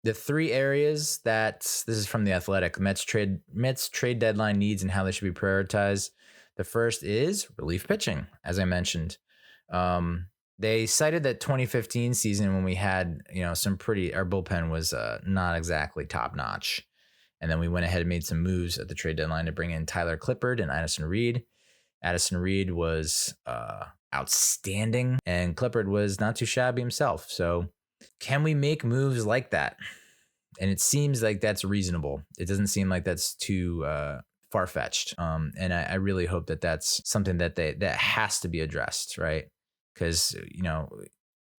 The three areas that this is from The Athletic, Mets trade deadline needs and how they should be prioritized. The first is relief pitching, as I mentioned. They cited that 2015 season when we had, our bullpen was not exactly top notch. And then we went ahead and made some moves at the trade deadline to bring in Tyler Clippard and Addison Reed. Addison Reed was outstanding, and Clippard was not too shabby himself. So can we make moves like that? And it seems like that's reasonable. It doesn't seem like that's too far-fetched. And I really hope that that's something that has to be addressed, right? Because,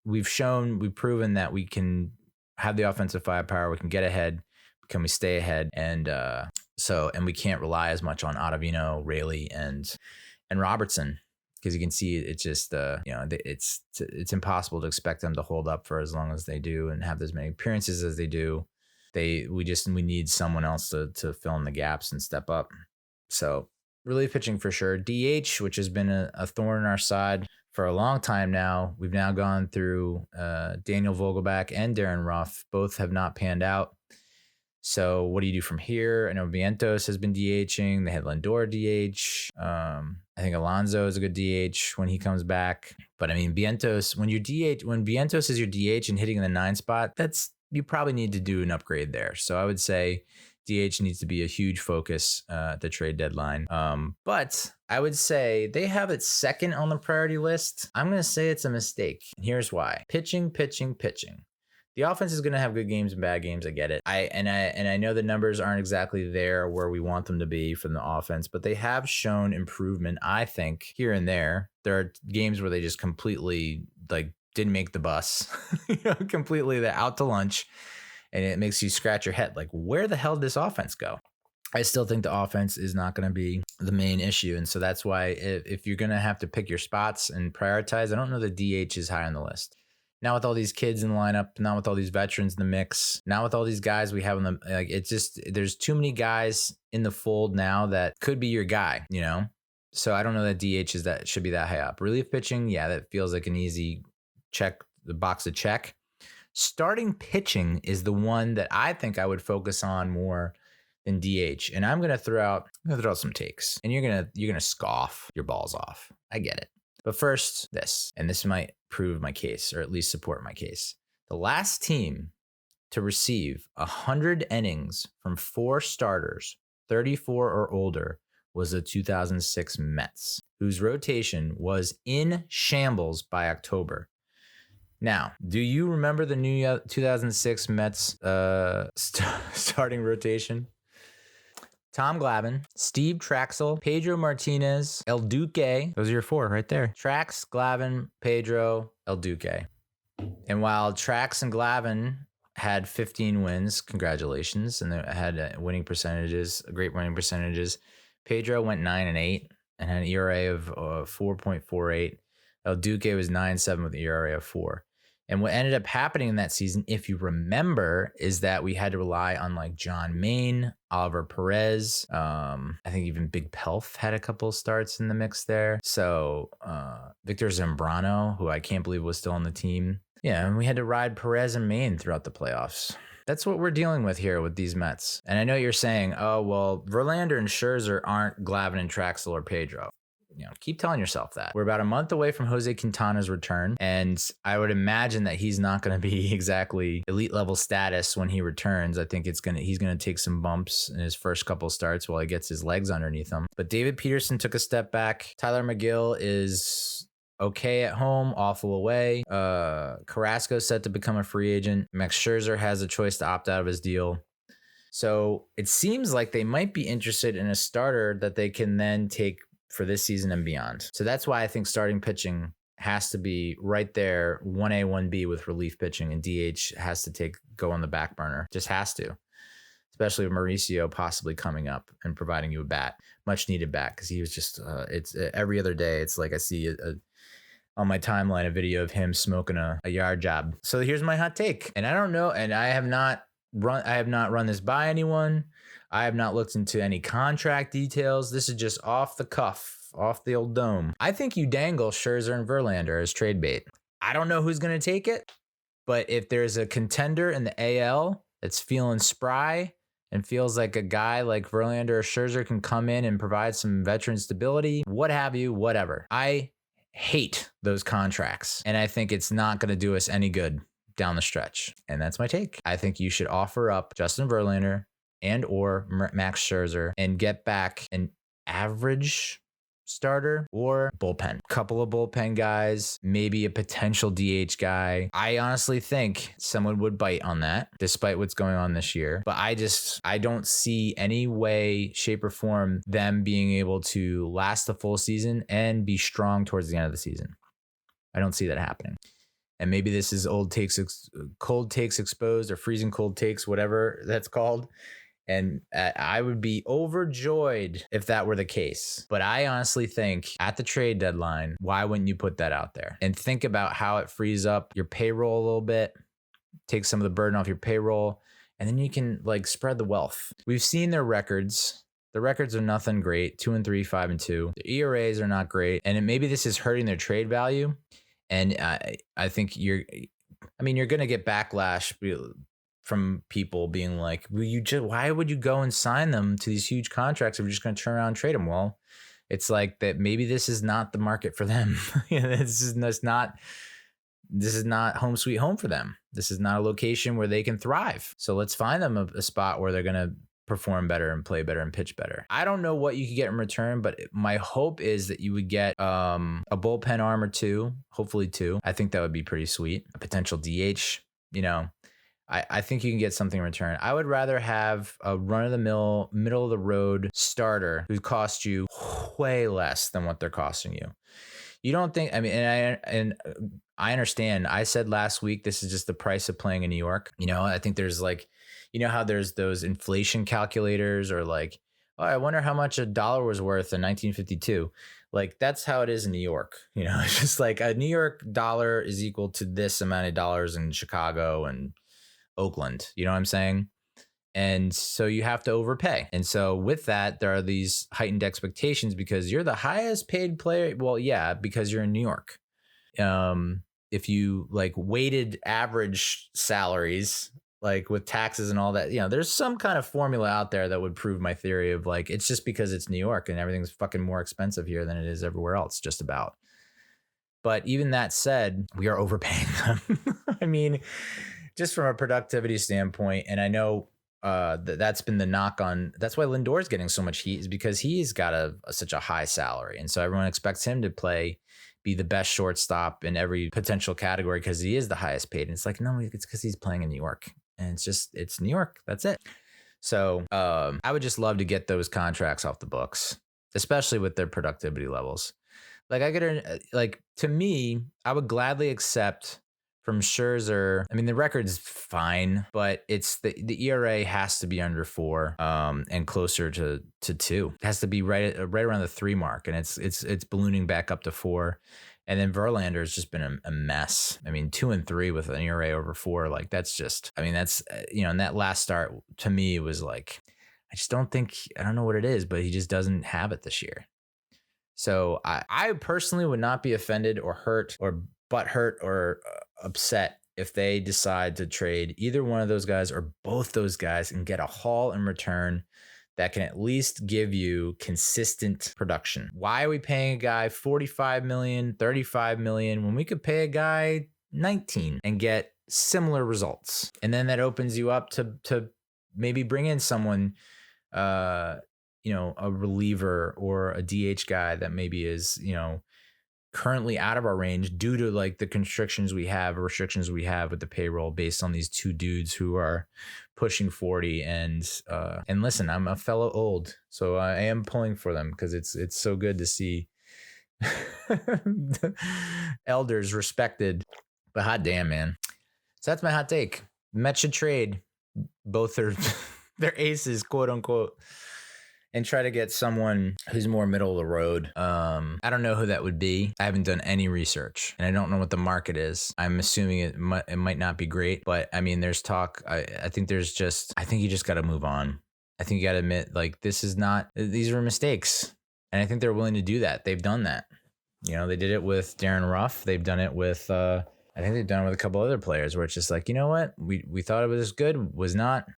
we've proven that we can have the offensive firepower. We can get ahead. Can we stay ahead? And we can't rely as much on Ottavino, Raley, and Robertson, because you can see it's just it's impossible to expect them to hold up for as long as they do and have as many appearances as they do. We need someone else to fill in the gaps and step up. So relief pitching for sure. DH, which has been a thorn in our side for a long time now. We've now gone through Daniel Vogelbach and Darren Ruff. Both have not panned out. So what do you do from here? I know Vientos has been DHing. They had Lindor DH. I think Alonso is a good DH when he comes back. But I mean, Vientos, when Vientos is your DH and hitting in the 9 spot, you probably need to do an upgrade there. So I would say DH needs to be a huge focus at the trade deadline. But I would say they have it second on the priority list. I'm going to say it's a mistake. And here's why. Pitching. The offense is going to have good games and bad games. I get it. I know the numbers aren't exactly there where we want them to be from the offense, but they have shown improvement, I think, here and there. There are games where they just completely didn't make the bus, completely they're out to lunch, and it makes you scratch your head. Like, where the hell did this offense go? I still think the offense is not going to be the main issue. And so that's why if you're going to have to pick your spots and prioritize, I don't know that DH is high on the list. Now with all these kids in the lineup, now with all these veterans in the mix, now with all these guys we have in the, there's too many guys in the fold now that could be your guy, So I don't know that DH should be that high up. Relief pitching, yeah, that feels like an easy box to check. Starting pitching is the one that I think I would focus on more than DH. And I'm gonna throw out some takes, and you're gonna scoff your balls off. I get it. But first, and this might prove my case, or at least support my case. The last team to receive 100 innings from 4 starters, 34 or older, was the 2006 Mets, whose rotation was in shambles by October. Now, do you remember the new 2006 Mets starting rotation? Tom Glavine, Steve Traxel, Pedro Martinez, El Duque. Those are your 4 right there. Trax, Glavine, Pedro, El Duque. And while Trax and Glavine had 15 wins, congratulations, and they had great winning percentages, Pedro went 9-8 and had an ERA of 4.48. El Duque was 9-7 with an ERA of 4. And what ended up happening in that season, if you remember, is that we had to rely on John Maine, Oliver Perez. I think even Big Pelf had a couple of starts in the mix there. So Victor Zambrano, who I can't believe was still on the team. Yeah, and we had to ride Perez and Maine throughout the playoffs. That's what we're dealing with here with these Mets. And I know you're saying, oh, well, Verlander and Scherzer aren't Glavine and Traxel or Pedro. Keep telling yourself that. We're about a month away from Jose Quintana's return, and I would imagine that he's not going to be exactly elite level status when he returns. I think he's going to take some bumps in his first couple starts while he gets his legs underneath him. But David Peterson took a step back. Tyler McGill is okay at home, awful away. Carrasco's set to become a free agent. Max Scherzer has a choice to opt out of his deal. So it seems like they might be interested in a starter that they can then take for this season and beyond. So that's why I think starting pitching has to be right there, 1A, 1B with relief pitching, and DH has to go on the back burner. Just has to, especially with Mauricio possibly coming up and providing you a bat, much needed bat, because he was just, it's every other day. It's like I see on my timeline a video of him smoking a yard job. So here's my hot take. And I don't know, and I have not run this by anyone. I have not looked into any contract details. This is just off the cuff, off the old dome. I think you dangle Scherzer and Verlander as trade bait. I don't know who's going to take it, but if there's a contender in the AL that's feeling spry and feels like a guy like Verlander or Scherzer can come in and provide some veteran stability, what have you, whatever. I hate those contracts, and I think it's not going to do us any good down the stretch. And that's my take. I think you should offer up Justin Verlander and or Max Scherzer and get back an average starter or bullpen. Couple of bullpen guys, maybe a potential DH guy. I honestly think someone would bite on that despite what's going on this year. But I don't see any way, shape, or form them being able to last the full season and be strong towards the end of the season. I don't see that happening. And maybe this is cold takes exposed, or freezing cold takes, whatever that's called. And I would be overjoyed if that were the case. But I honestly think at the trade deadline, why wouldn't you put that out there? And think about how it frees up your payroll a little bit, take some of the burden off your payroll, and then you can like spread the wealth. We've seen their records. The records are nothing great, 2-3, 5-2. The ERAs are not great. And maybe this is hurting their trade value. And I think you're going to get backlash from people being like, why would you go and sign them to these huge contracts if you're just going to turn around and trade them? Well, it's like that. Maybe this is not the market for them. This is not home sweet home for them. This is not a location where they can thrive. So let's find them a spot where they're going to perform better and play better and pitch better. I don't know what you could get in return, but my hope is that you would get a bullpen arm or two, hopefully two. I think that would be pretty sweet. A potential DH, I think you can get something in return. I would rather have a run-of-the-mill, middle-of-the-road starter who costs you way less than what they're costing you. You don't think? And I understand. I said last week this is just the price of playing in New York. I think there's like, how there's those inflation calculators, or like, oh, I wonder how much a dollar was worth in 1952. Like, that's how it is in New York. It's just like a New York dollar is equal to this amount of dollars in Chicago and Oakland, you know what I'm saying? And so you have to overpay. And so with that, there are these heightened expectations because you're the highest paid player. Well, yeah, because you're in New York. If you like weighted average salaries, like with taxes and all that, there's some kind of formula out there that would prove my theory of like, it's just because it's New York and everything's fucking more expensive here than it is everywhere else, just about. But even that said, we are overpaying them. Just from a productivity standpoint, and I know that's been the knock on. That's why Lindor's getting so much heat, is because he's got such a high salary, and so everyone expects him to be the best shortstop in every potential category because he is the highest paid. And it's like, no, it's because he's playing in New York, and it's New York. That's it. So I would just love to get those contracts off the books, especially with their productivity levels. To me, I would gladly accept. From Scherzer, the record's fine, but it's the ERA has to be under 4 and closer to 2. It has to be right around the 3 mark, and it's ballooning back up to 4. And then Verlander has just been a mess. 2 and 3 with an ERA over 4, like that's just. That's and that last start to me was like, I just don't think, I don't know what it is, but he just doesn't have it this year. So I personally would not be offended or hurt or butthurt or upset if they decide to trade either one of those guys or both those guys and get a haul in return that can at least give you consistent production. Why are we paying a guy $45 million, $35 million when we could pay a guy $19 and get similar results? And then that opens you up to maybe bring in someone, a reliever or a DH guy that maybe is, currently out of our range due to like the restrictions we have with the payroll based on these two dudes who are pushing 40. And listen, I'm a fellow old, so I am pulling for them because it's so good to see elders respected. But hot damn, man. So that's my hot take. Mets should trade both their aces, quote unquote, and try to get someone who's more middle of the road. I don't know who that would be. I haven't done any research, and I don't know what the market is. I'm assuming it might not be great, but there's talk. I think you just got to move on. I think you got to admit, like, these are mistakes, and I think they're willing to do that. They've done that. They did it with Darren Ruff. They've done it with I think they've done it with a couple other players where it's just like, you know what, we thought it was good, was not.